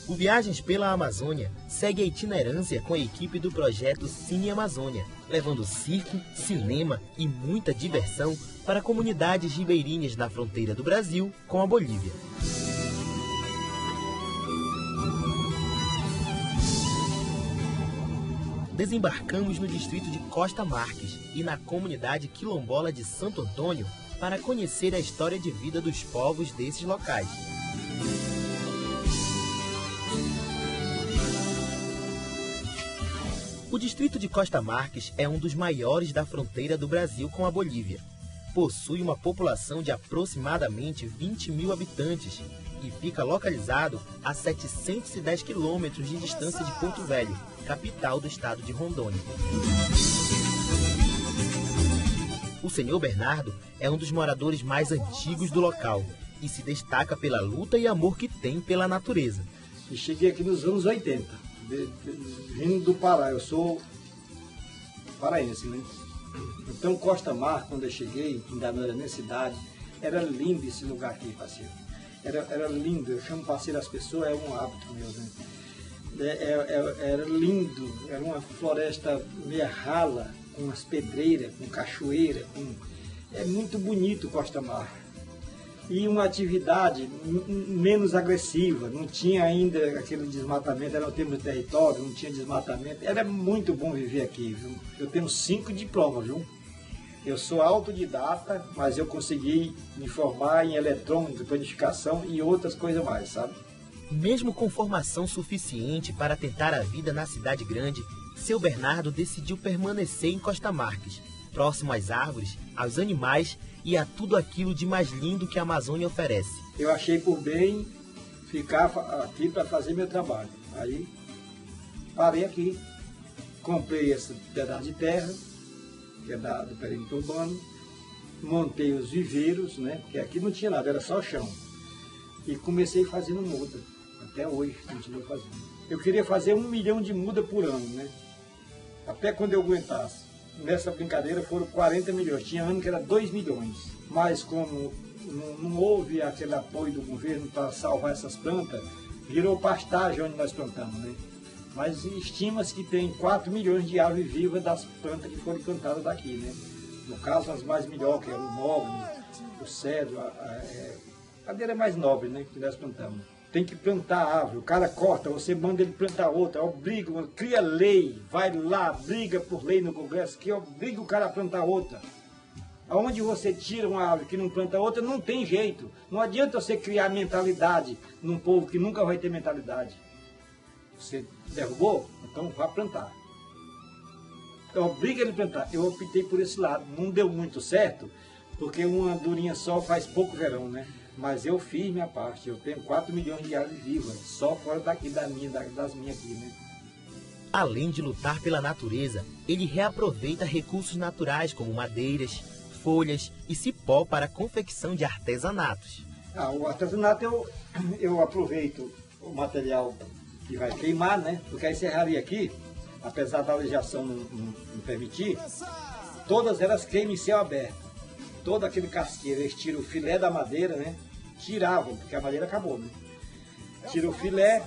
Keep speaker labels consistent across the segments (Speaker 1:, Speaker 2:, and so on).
Speaker 1: O Viagens pela Amazônia segue a itinerância com a equipe do projeto Cine Amazônia, levando circo, cinema e muita diversão para comunidades ribeirinhas na fronteira do Brasil com a Bolívia. Desembarcamos no distrito de Costa Marques e na comunidade quilombola de Santo Antônio para conhecer a história de vida dos povos desses locais. O distrito de Costa Marques é um dos maiores da fronteira do Brasil com a Bolívia. Possui uma população de aproximadamente 20 mil habitantes e fica localizado a 710 quilômetros de distância de Porto Velho, capital do estado de Rondônia. O senhor Bernardo é um dos moradores mais antigos do local e se destaca pela luta e amor que tem pela natureza.
Speaker 2: E cheguei aqui nos anos 80. Vindo do Pará, eu sou paraense, né? Então Costa Marques, quando eu cheguei, ainda não era nem cidade, era lindo esse lugar aqui, parceiro. Era lindo, eu chamo parceiro as pessoas, é um hábito meu, né? Era lindo, era uma floresta meia rala, com umas pedreiras, com cachoeira, é muito bonito Costa Marques. E uma atividade menos agressiva, não tinha ainda aquele desmatamento, era no termo de território, não tinha desmatamento, era muito bom viver aqui, viu? Eu tenho 5 diplomas, viu? Eu sou autodidata, mas eu consegui me formar em eletrônica, planificação e outras coisas mais, sabe?
Speaker 1: Mesmo com formação suficiente para tentar a vida na cidade grande, seu Bernardo decidiu permanecer em Costa Marques, próximo às árvores, aos animais e a tudo aquilo de mais lindo que a Amazônia oferece.
Speaker 2: Eu achei por bem ficar aqui para fazer meu trabalho. Aí parei aqui, comprei esse pedaço de terra, que é do perímetro urbano, montei os viveiros, né, que aqui não tinha nada, era só chão. E comecei fazendo muda, até hoje continuo fazendo. Eu queria fazer 1 milhão de muda por ano, né, até quando eu aguentasse. Nessa brincadeira foram 40 milhões, tinha ano que era 2 milhões. Mas como não houve aquele apoio do governo para salvar essas plantas, virou pastagem onde nós plantamos, né? Mas estima-se que tem 4 milhões de árvores vivas das plantas que foram plantadas daqui, né? No caso, as mais melhores, que é o nobre, o cedro, a cadeira mais nobre, né, que nós plantamos. Tem que plantar árvore, o cara corta, você manda ele plantar outra, obriga, cria lei, vai lá, briga por lei no Congresso, que obriga o cara a plantar outra. Aonde você tira uma árvore que não planta outra, não tem jeito. Não adianta você criar mentalidade num povo que nunca vai ter mentalidade. Você derrubou? Então vá plantar. Então obriga ele a plantar. Eu optei por esse lado, não deu muito certo, porque uma durinha só faz pouco verão, né? Mas eu fiz minha parte, eu tenho 4 milhões de árvores vivas, só fora daqui das minhas aqui, né?
Speaker 1: Além de lutar pela natureza, ele reaproveita recursos naturais como madeiras, folhas e cipó para a confecção de artesanatos.
Speaker 2: O artesanato eu aproveito o material que vai queimar, né? Porque a serraria aqui, apesar da legislação não permitir, todas elas queimam em céu aberto. Todo aquele casqueiro, eles tiram o filé da madeira, né? Tiravam, porque a madeira acabou, né? Tira o filé,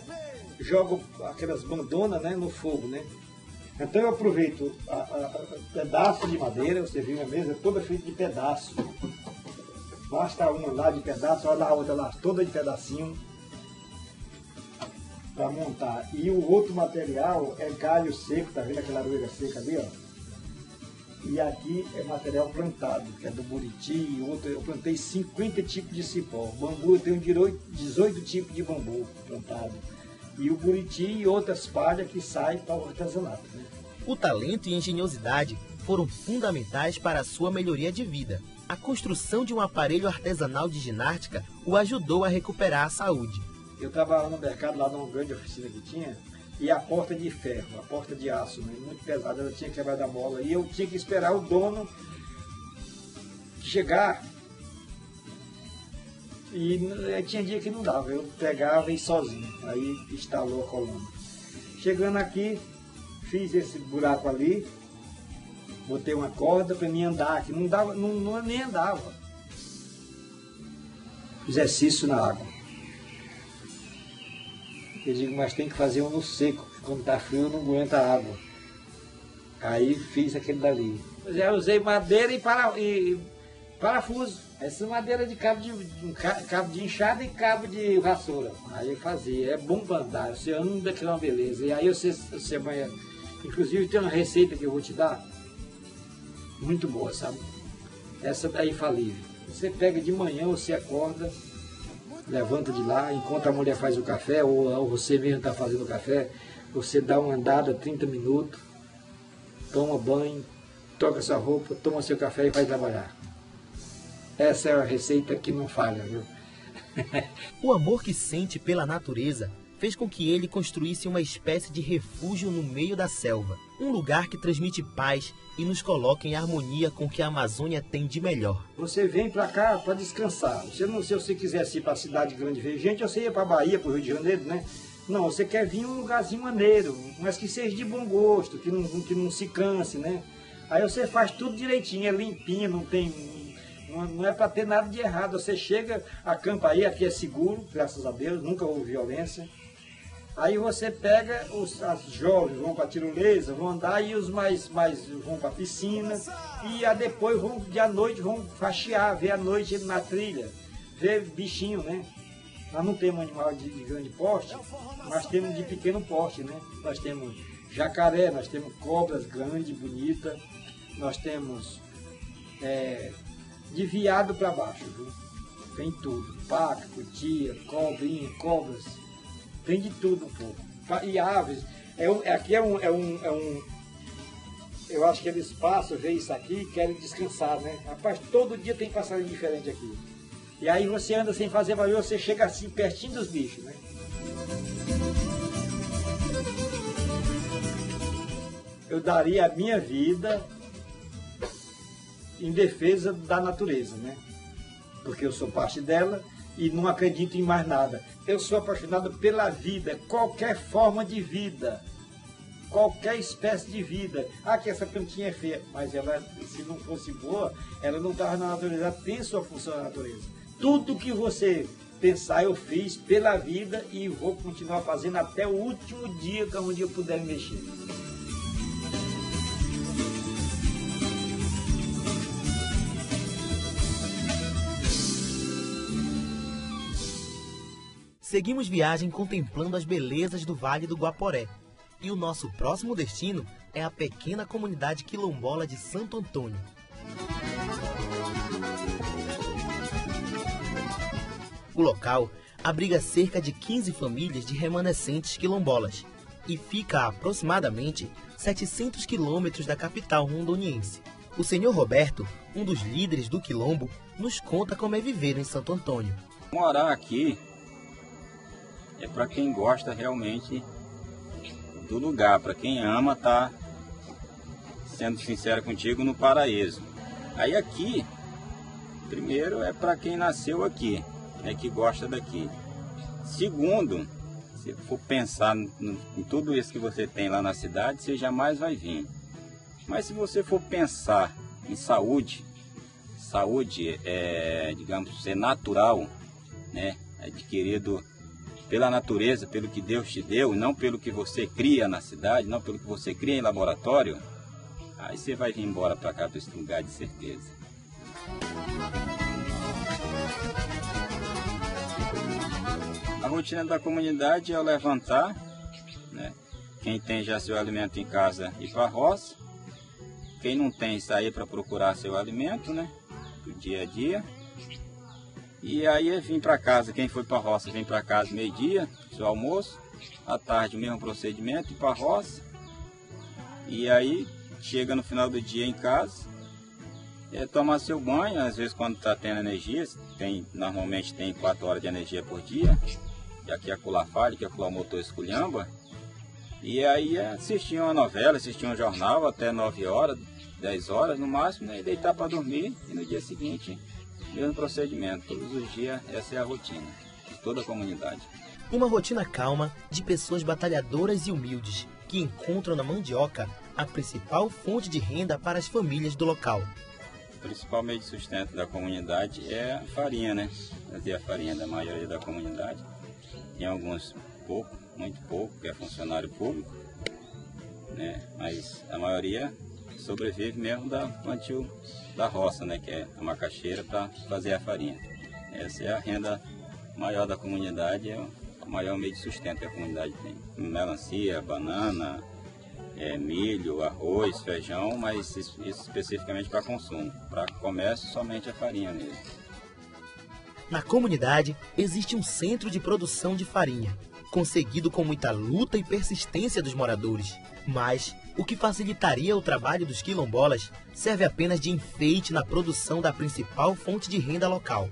Speaker 2: jogam aquelas bandonas, né, no fogo, né? Então eu aproveito pedaço de madeira, você viu a mesa toda feita de pedaço. Basta uma lá de pedaço, olha a outra lá, toda de pedacinho, para montar. E o outro material é galho seco, tá vendo aquela aroeira seca ali, ó? E aqui é material plantado, que é do buriti e outro. Eu plantei 50 tipos de cipó. Bambu, eu tenho 18 tipos de bambu plantado. E o buriti e outras palhas que saem para o artesanato, né?
Speaker 1: O talento e engenhosidade foram fundamentais para a sua melhoria de vida. A construção de um aparelho artesanal de ginástica o ajudou a recuperar a saúde.
Speaker 2: Eu trabalhava no mercado, lá numa grande oficina que tinha, e a porta de ferro, a porta de aço, né, muito pesada, ela tinha quebrado a mola, e eu tinha que esperar o dono chegar. E tinha dia que não dava, eu pegava e sozinho, aí instalou a coluna. Chegando aqui, fiz esse buraco ali, botei uma corda para mim andar, que não dava, nem andava. Exercício na água. Eu digo, mas tem que fazer um no seco, quando está frio não aguenta água. Aí fiz aquele dali. Eu usei madeira e parafuso. Essa madeira de cabo de enxada e cabo de vassoura. Aí eu fazia, é bom para andar, você anda que é uma beleza. E aí você vai. Inclusive tem uma receita que eu vou te dar, muito boa, sabe? Essa daí infalível. Você pega de manhã, você acorda, levanta de lá, enquanto a mulher faz o café, ou você mesmo está fazendo o café, você dá uma andada 30 minutos, toma banho, troca sua roupa, toma seu café e vai trabalhar. Essa é a receita que não falha, viu?
Speaker 1: O amor que sente pela natureza fez com que ele construísse uma espécie de refúgio no meio da selva. Um lugar que transmite paz e nos coloca em harmonia com o que a Amazônia tem de melhor.
Speaker 2: Você vem para cá para descansar. Se você quisesse ir para a cidade grande ver gente, você ia para a Bahia, para o Rio de Janeiro, né? Não, você quer vir um lugarzinho maneiro, mas que seja de bom gosto, que não se canse, né? Aí você faz tudo direitinho, é limpinho, não é para ter nada de errado. Você chega, acampa aí, aqui é seguro, graças a Deus, nunca houve violência. Aí você pega, as jovens vão para a tirolesa, vão andar, e os mais vão para a piscina, e depois à noite vão faxear, ver a noite na trilha, ver bichinho, né? Nós não temos animal de grande porte, mas temos de pequeno porte, né? Nós temos jacaré, nós temos cobras grandes, bonitas, nós temos de veado para baixo, viu? Tem tudo, paca, cutia, cobrinha, cobras. Tem de tudo um pouco. E aves. Aqui eu acho que eles passam, veem isso aqui e querem descansar, né? Rapaz, todo dia tem passarinho diferente aqui. E aí você anda sem fazer barulho, você chega assim pertinho dos bichos, né? Eu daria a minha vida em defesa da natureza, né? Porque eu sou parte dela e não acredito em mais nada. Eu sou apaixonado pela vida, qualquer forma de vida, qualquer espécie de vida. Ah, que essa plantinha é feia, mas ela, se não fosse boa, ela não estava na natureza. Ela tem sua função na natureza. Tudo que você pensar eu fiz pela vida e vou continuar fazendo até o último dia, que é onde eu puder mexer.
Speaker 1: Seguimos viagem contemplando as belezas do Vale do Guaporé. E o nosso próximo destino é a pequena comunidade quilombola de Santo Antônio. O local abriga cerca de 15 famílias de remanescentes quilombolas e fica a aproximadamente 700 quilômetros da capital rondoniense. O senhor Roberto, um dos líderes do quilombo, nos conta como é viver em Santo Antônio.
Speaker 3: Morar aqui é para quem gosta realmente do lugar, para quem ama tá, sendo sincero contigo, no paraíso. Aí aqui, primeiro é para quem nasceu aqui, né, que gosta daqui. Segundo, se for pensar em tudo isso que você tem lá na cidade, você jamais vai vir. Mas se você for pensar em saúde é, digamos, ser natural, né, adquirido pela natureza, pelo que Deus te deu, não pelo que você cria na cidade, não pelo que você cria em laboratório, aí você vai vir embora para cá, para esse lugar, de certeza. A rotina da comunidade é o levantar, né? Quem tem já seu alimento em casa, ir para a roça. Quem não tem, sair para procurar seu alimento, né, do dia a dia. E aí é vir para casa, quem foi para a roça vem para casa meio-dia, seu almoço, à tarde o mesmo procedimento, ir para a roça. E aí chega no final do dia em casa, tomar seu banho, às vezes quando está tendo energia, normalmente tem 4 horas de energia por dia, e aqui acolá falha, que acolá o motor esculhamba. E aí assistir uma novela, assistir um jornal até 9 horas, 10 horas no máximo, né, e deitar para dormir, e no dia seguinte mesmo procedimento, todos os dias. Essa é a rotina de toda a comunidade.
Speaker 1: Uma rotina calma de pessoas batalhadoras e humildes que encontram na mandioca a principal fonte de renda para as famílias do local.
Speaker 3: O principal meio de sustento da comunidade é a farinha, né? Fazer a farinha da maioria da comunidade. Tem alguns pouco, muito pouco, que é funcionário público, né? Mas a maioria sobrevive mesmo da plantio da roça, né? Que é a macaxeira para fazer a farinha. Essa é a renda maior da comunidade, é o maior meio de sustento que a comunidade tem. Melancia, banana, milho, arroz, feijão, mas isso especificamente para consumo. Para comércio, somente a farinha mesmo.
Speaker 1: Na comunidade existe um centro de produção de farinha, conseguido com muita luta e persistência dos moradores. Mas o que facilitaria o trabalho dos quilombolas serve apenas de enfeite na produção da principal fonte de renda local.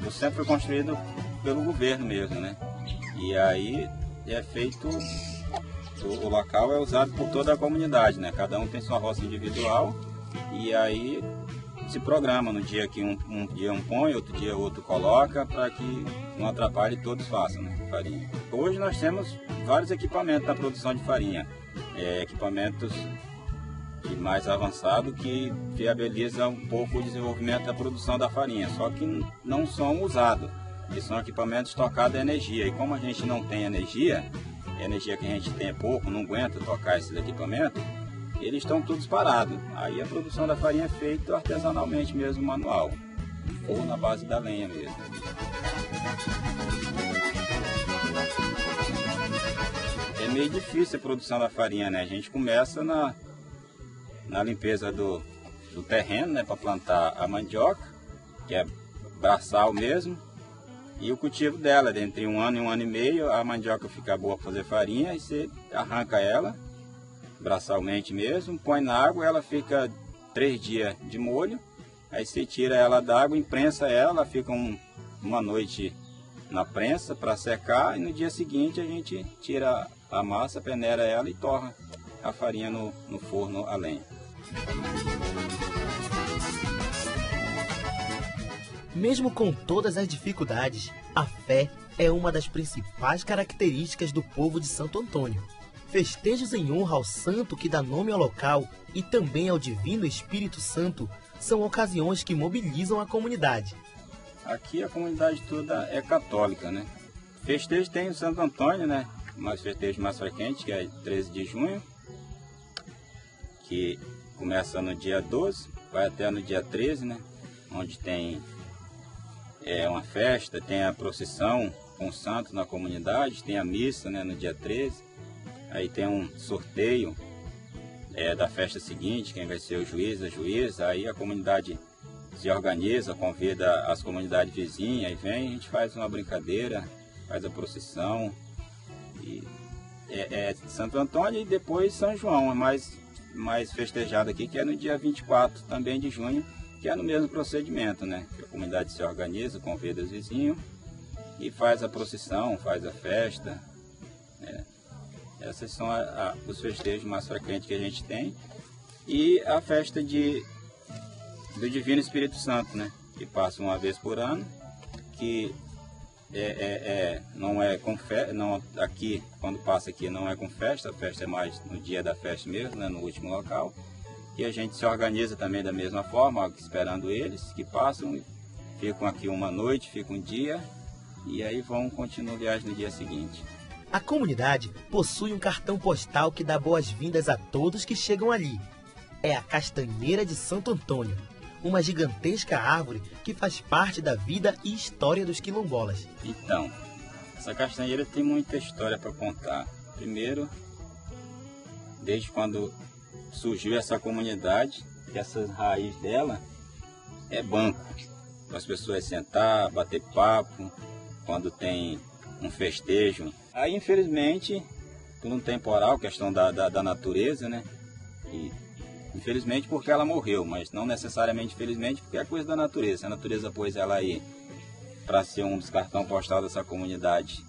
Speaker 3: O centro foi construído pelo governo mesmo, né? E aí é feito, o local é usado por toda a comunidade, né? Cada um tem sua roça individual e aí se programa no dia que um dia um põe, outro dia outro coloca, para que não atrapalhe e todos façam, né, farinha. Hoje nós temos vários equipamentos na produção de farinha, equipamentos mais avançados que viabilizam um pouco o desenvolvimento da produção da farinha, só que não são usados. Eles são equipamentos tocados a energia, e como a gente não tem energia, a energia que a gente tem é pouco, não aguenta tocar esses equipamentos, eles estão todos parados. Aí a produção da farinha é feita artesanalmente mesmo, manual, ou na base da lenha mesmo. É meio difícil a produção da farinha, né? A gente começa na limpeza do terreno, né, para plantar a mandioca, que é braçal mesmo, e o cultivo dela, entre 1 ano e 1 ano e meio, a mandioca fica boa para fazer farinha, e você arranca ela, braçalmente mesmo, põe na água, ela fica 3 dias de molho, aí você tira ela da água, imprensa ela fica uma noite na prensa para secar, e no dia seguinte a gente tira a massa, peneira ela e torra a farinha no forno a lenha.
Speaker 1: Mesmo com todas as dificuldades, a fé é uma das principais características do povo de Santo Antônio. Festejos em honra ao santo que dá nome ao local e também ao Divino Espírito Santo são ocasiões que mobilizam a comunidade.
Speaker 3: Aqui a comunidade toda é católica, né? Festejo tem o Santo Antônio, né? Mas festejo mais frequente, que é 13 de junho, que começa no dia 12, vai até no dia 13, né? Onde tem uma festa, tem a procissão com o santo na comunidade, tem a missa, né, no dia 13. Aí tem um sorteio da festa seguinte, quem vai ser o juiz, a juíza. Aí a comunidade se organiza, convida as comunidades vizinhas, aí vem, a gente faz uma brincadeira, faz a procissão. E Santo Antônio e depois São João, mais festejado aqui, que é no dia 24 também de junho, que é no mesmo procedimento, né? A comunidade se organiza, convida os vizinhos e faz a procissão, faz a festa. Esses são os festejos mais frequentes que a gente tem. E a festa do Divino Espírito Santo, né? Que passa uma vez por ano, que não é com festa, aqui, quando passa aqui não é com festa, a festa é mais no dia da festa mesmo, né? No último local. E a gente se organiza também da mesma forma, esperando eles que passam, ficam aqui uma noite, ficam um dia, e aí continuam a viagem no dia seguinte.
Speaker 1: A comunidade possui um cartão postal que dá boas-vindas a todos que chegam ali. É a Castanheira de Santo Antônio, uma gigantesca árvore que faz parte da vida e história dos quilombolas.
Speaker 3: Então, essa castanheira tem muita história para contar. Primeiro, desde quando surgiu essa comunidade, que essas raízes dela é banco, para as pessoas sentar, bater papo, quando tem um festejo. Aí, infelizmente, por um temporal, questão da natureza, né? E, infelizmente porque ela morreu, mas não necessariamente infelizmente porque é coisa da natureza. A natureza pôs ela aí para ser um dos cartões postais dessa comunidade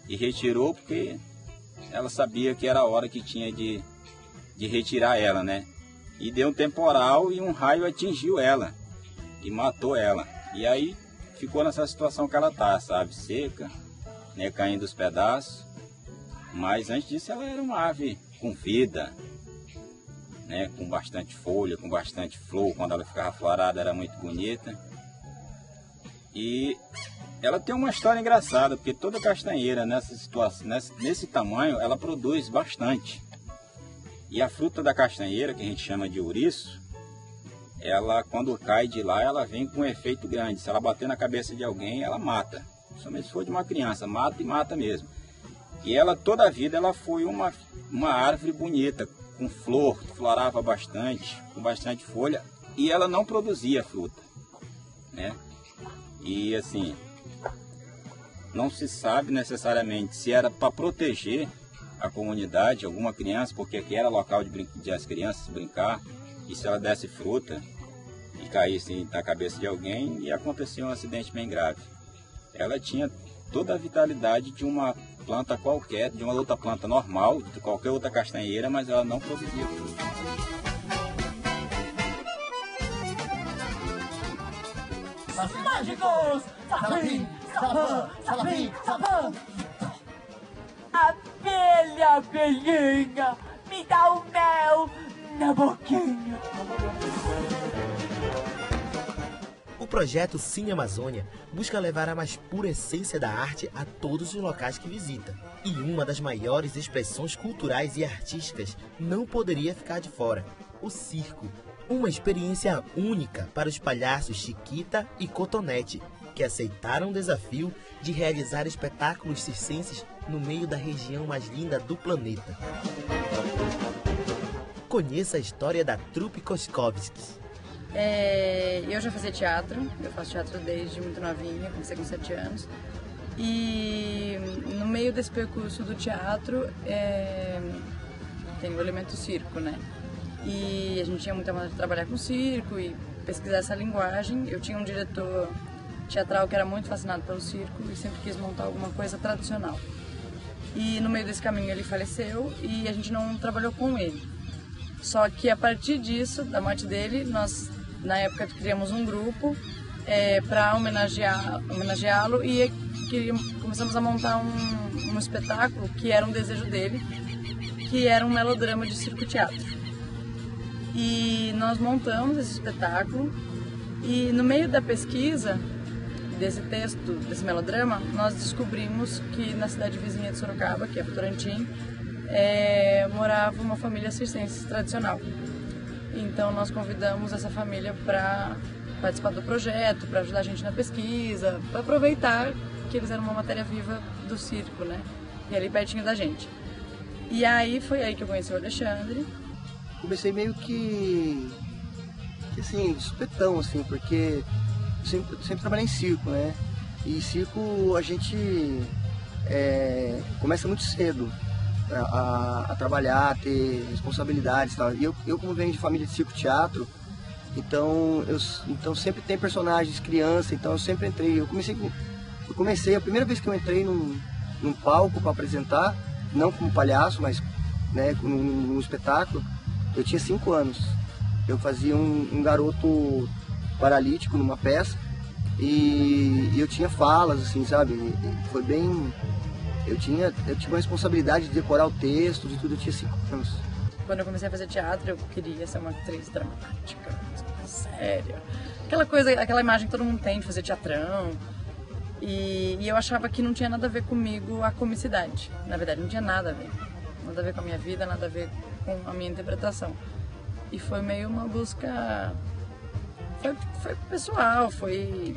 Speaker 3: e retirou porque ela sabia que era a hora que tinha de retirar ela, né? E deu um temporal e um raio atingiu ela e matou ela. E aí ficou nessa situação que ela tá, sabe? Seca, né? Caindo os pedaços. Mas antes disso ela era uma ave com vida, né? Com bastante folha, com bastante flor. Quando ela ficava florada era muito bonita. E Ela tem uma história engraçada, porque toda castanheira nessa situação, nesse tamanho, ela produz bastante. E a fruta da castanheira, que a gente chama de ouriço, ela quando cai de lá, ela vem com um efeito grande. Se ela bater na cabeça de alguém, ela mata. Principalmente se for de uma criança, mata e mata mesmo. E ela, toda a vida, ela foi uma árvore bonita, com flor, florava bastante, com bastante folha, e ela não produzia fruta, né? E assim, não se sabe necessariamente se era para proteger a comunidade, alguma criança, porque aqui era local de as crianças brincar, e se ela desse fruta e caísse na cabeça de alguém, ia acontecer um acidente bem grave. Ela tinha toda a vitalidade de uma planta qualquer, de uma outra planta normal, de qualquer outra castanheira, mas ela não produzia fruta.
Speaker 4: Mágicos! Salapim, salapam, salapim, salapam! Abelha, abelhinha, me dá o mel na boquinha.
Speaker 1: O projeto Cine Amazônia busca levar a mais pura essência da arte a todos os locais que visita. E uma das maiores expressões culturais e artísticas não poderia ficar de fora: o circo. Uma experiência única para os palhaços Chiquita e Cotonete, que aceitaram o desafio de realizar espetáculos circenses no meio da região mais linda do planeta. Conheça a história da Trupe Koskovskis.
Speaker 5: Eu já fazia teatro, eu faço teatro desde muito novinha, comecei com 7 anos. E no meio desse percurso do teatro tem o elemento circo, né? E a gente tinha muita vontade de trabalhar com circo e pesquisar essa linguagem. Eu tinha um diretor teatral que era muito fascinado pelo circo e sempre quis montar alguma coisa tradicional. E no meio desse caminho ele faleceu e a gente não trabalhou com ele. Só que a partir disso, da morte dele, nós na época criamos um grupo para homenageá-lo e começamos a montar um espetáculo que era um desejo dele, que era um melodrama de circo-teatro. E nós montamos esse espetáculo e no meio da pesquisa desse texto, desse melodrama, nós descobrimos que na cidade vizinha de Sorocaba, que é Votorantim, morava uma família circense tradicional. Então nós convidamos essa família para participar do projeto, para ajudar a gente na pesquisa, para aproveitar que eles eram uma matéria viva do circo, né? E ali pertinho da gente. E aí foi aí que eu conheci o Alexandre.
Speaker 6: Comecei meio que assim, de supetão, assim, porque eu sempre trabalhei em circo, né? E circo a gente começa muito cedo a trabalhar, a ter responsabilidades e tal. E eu como venho de família de circo-teatro, então sempre tem personagens, criança, então eu sempre entrei. Eu comecei, a primeira vez que eu entrei num palco para apresentar, não como palhaço, mas né, num espetáculo, eu tinha 5 anos. Eu fazia um garoto paralítico numa peça e eu tinha falas, assim, sabe? Foi bem... Eu tinha uma responsabilidade de decorar o texto, de tudo, eu tinha 5 anos.
Speaker 5: Quando eu comecei a fazer teatro, eu queria ser uma atriz dramática, séria. Aquela coisa, aquela imagem que todo mundo tem de fazer teatrão. E eu achava que não tinha nada a ver comigo a comicidade. Na verdade, não tinha nada a ver. Nada a ver com a minha vida, nada a ver com a minha interpretação. E foi meio uma busca... Foi pessoal, foi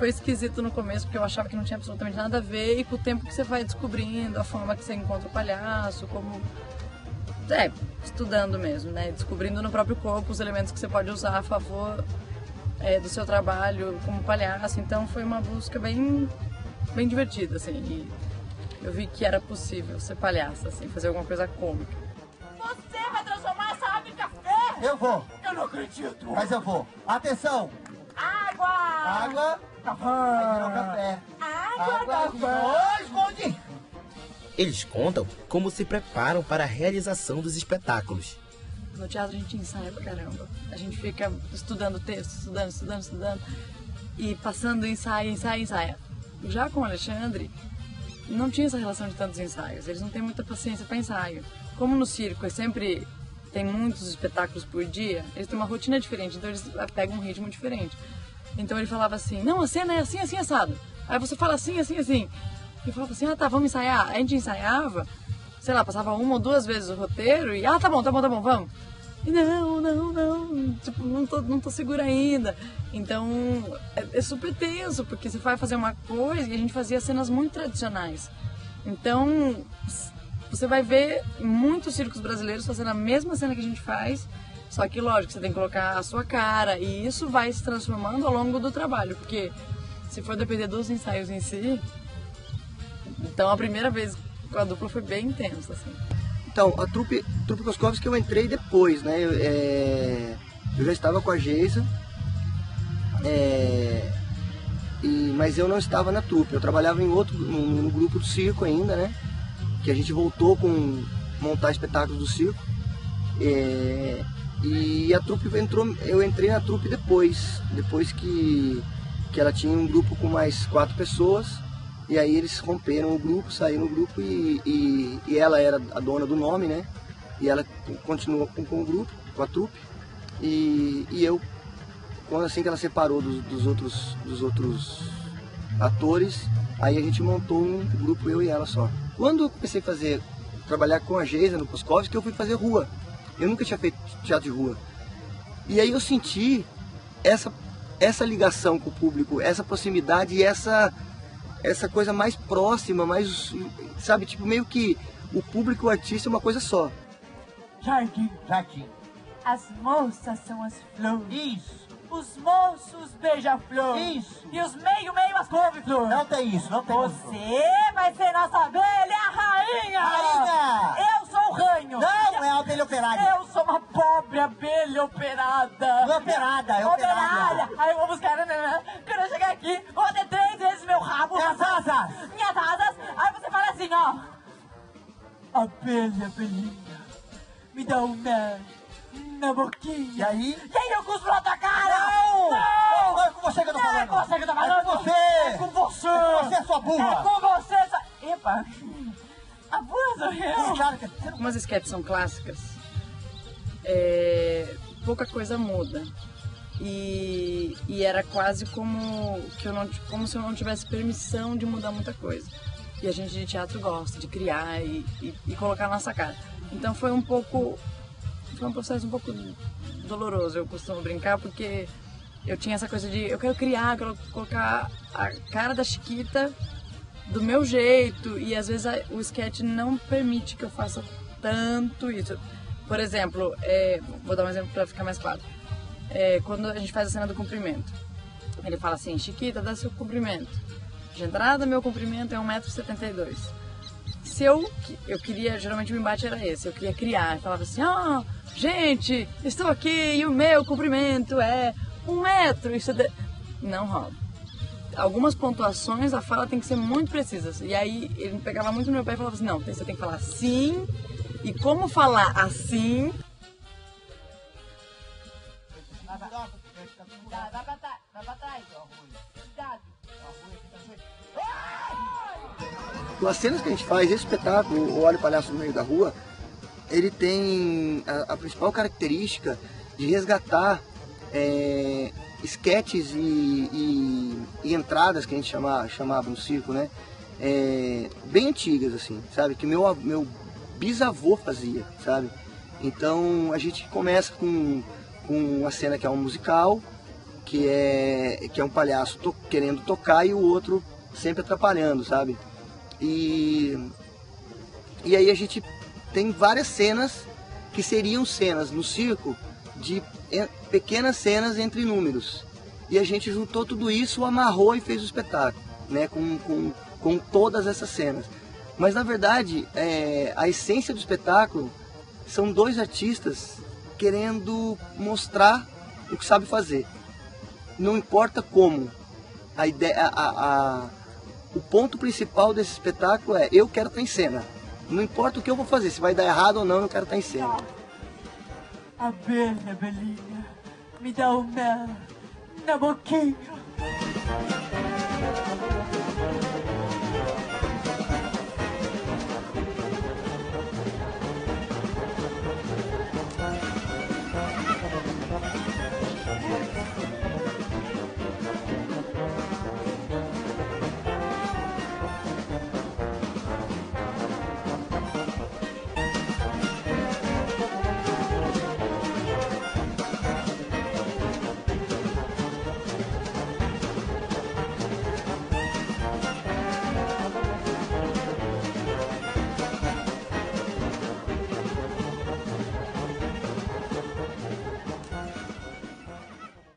Speaker 5: esquisito no começo, porque eu achava que não tinha absolutamente nada a ver, e com o tempo que você vai descobrindo, a forma que você encontra o palhaço, como... estudando mesmo, né? Descobrindo no próprio corpo os elementos que você pode usar a favor do seu trabalho como palhaço. Então foi uma busca bem divertida, assim, e eu vi que era possível ser palhaça, assim, fazer alguma coisa cômica.
Speaker 4: Você vai transformar essa água em café?
Speaker 7: Eu vou.
Speaker 4: Eu não acredito.
Speaker 7: Mas eu vou. Atenção.
Speaker 4: Água!
Speaker 7: Água. Aí virou café.
Speaker 4: Água,
Speaker 7: Café. Esconde.
Speaker 1: Eles contam como se preparam para a realização dos espetáculos.
Speaker 5: No teatro a gente ensaia pra caramba. A gente fica estudando o texto, estudando. E passando ensaio. Já com o Alexandre, não tinha essa relação de tantos ensaios. Eles não têm muita paciência para ensaio. Como no circo sempre tem muitos espetáculos por dia, eles têm uma rotina diferente, então eles pegam um ritmo diferente. Então ele falava assim, não, a cena é assim, assado. Aí você fala assim. E falava assim, tá, vamos ensaiar. A gente ensaiava, sei lá, passava 1 ou 2 vezes o roteiro e, tá bom, vamos. E não, tipo, não tô segura ainda. Então, é super tenso, porque você vai fazer uma coisa e a gente fazia cenas muito tradicionais. Então, você vai ver muitos circos brasileiros fazendo a mesma cena que a gente faz, só que, lógico, você tem que colocar a sua cara, e isso vai se transformando ao longo do trabalho, porque se for depender dos ensaios em si, então a primeira vez com a dupla foi bem intensa, assim.
Speaker 6: Então, a trupe Koskovski eu entrei depois, né? Eu já estava com a Geisa, mas eu não estava na trupe. Eu trabalhava no grupo do circo ainda, né? Que a gente voltou com montar espetáculos do circo. E a trupe eu entrei na trupe depois que ela tinha um grupo com mais 4 pessoas. E aí eles romperam o grupo, saíram do grupo e ela era a dona do nome, né? E ela continuou com o grupo, com a trupe. E eu, assim que ela separou dos outros atores, aí a gente montou um grupo, eu e ela só. Quando eu comecei a trabalhar com a Geisa no Koskovski, eu fui fazer rua. Eu nunca tinha feito teatro de rua. E aí eu senti essa ligação com o público, essa proximidade e essa coisa mais próxima, mais, sabe, tipo, meio que o público e o artista é uma coisa só.
Speaker 4: Jardim. As moças são as flores.
Speaker 7: Isso.
Speaker 4: Os moços beija-flor.
Speaker 7: Isso.
Speaker 4: E os meio as couve-flor.
Speaker 7: Não tem isso.
Speaker 4: Você vai ser nossa abelha rainha.
Speaker 7: Rainha.
Speaker 4: Eu sou o ranho.
Speaker 7: Não, é a abelha operária.
Speaker 4: Eu sou uma pobre abelha operada.
Speaker 7: Não é operada, é operária.
Speaker 4: Aí eu vou buscar, quando eu chegar aqui, vou bater 3 vezes meu rabo.
Speaker 7: Minhas asas.
Speaker 4: Aí você fala assim, ó. Abelhinha, me dá um mel na boquinha.
Speaker 7: E aí?
Speaker 4: E aí eu cuspo na tua cara.
Speaker 7: Não é com você que eu tô falando.
Speaker 4: É com você que eu tô falando.
Speaker 7: É com você.
Speaker 4: É com você.
Speaker 7: É com você, sua burra.
Speaker 4: É com você, Epa. A burra sou eu.
Speaker 7: Claro que você não...
Speaker 5: Como as sketches são clássicas, pouca coisa muda. E era quase como se eu não tivesse permissão de mudar muita coisa. E a gente de teatro gosta de criar e colocar a nossa cara. Então foi um processo um pouco doloroso, eu costumo brincar, porque eu tinha essa coisa de eu quero colocar a cara da Chiquita do meu jeito, e às vezes o sketch não permite que eu faça tanto isso. Por exemplo, vou dar um exemplo para ficar mais claro. Quando a gente faz a cena do cumprimento, ele fala assim, Chiquita, dá seu cumprimento. De entrada, meu comprimento é 1,72 m. Se eu queria, geralmente o embate era esse, eu queria criar, eu falava assim, gente, estou aqui e o meu comprimento é 1 metro. Não rola. Algumas pontuações, a fala tem que ser muito precisa. E aí ele pegava muito no meu pé e falava assim, não, você tem que falar assim, e como falar assim...
Speaker 4: Vai pra trás. Cuidado.
Speaker 6: As cenas que a gente faz, esse espetáculo, o Olha o Palhaço no Meio da Rua, ele tem a principal característica de resgatar esquetes e entradas que a gente chamava no circo, né? Bem antigas, assim, sabe? Que meu bisavô fazia, sabe? Então a gente começa com uma cena que é um musical, que é um palhaço querendo tocar e o outro sempre atrapalhando, sabe? E aí a gente tem várias cenas que seriam cenas no circo de pequenas cenas entre números. E a gente juntou tudo isso, amarrou e fez o espetáculo, né? Com todas essas cenas. Mas na verdade, a essência do espetáculo são 2 artistas querendo mostrar o que sabe fazer. Não importa como. A ideia, o ponto principal desse espetáculo é eu quero estar em cena. Não importa o que eu vou fazer, se vai dar errado ou não, eu quero estar em cena.
Speaker 4: Abelhinha, me dá um mel na boquinha.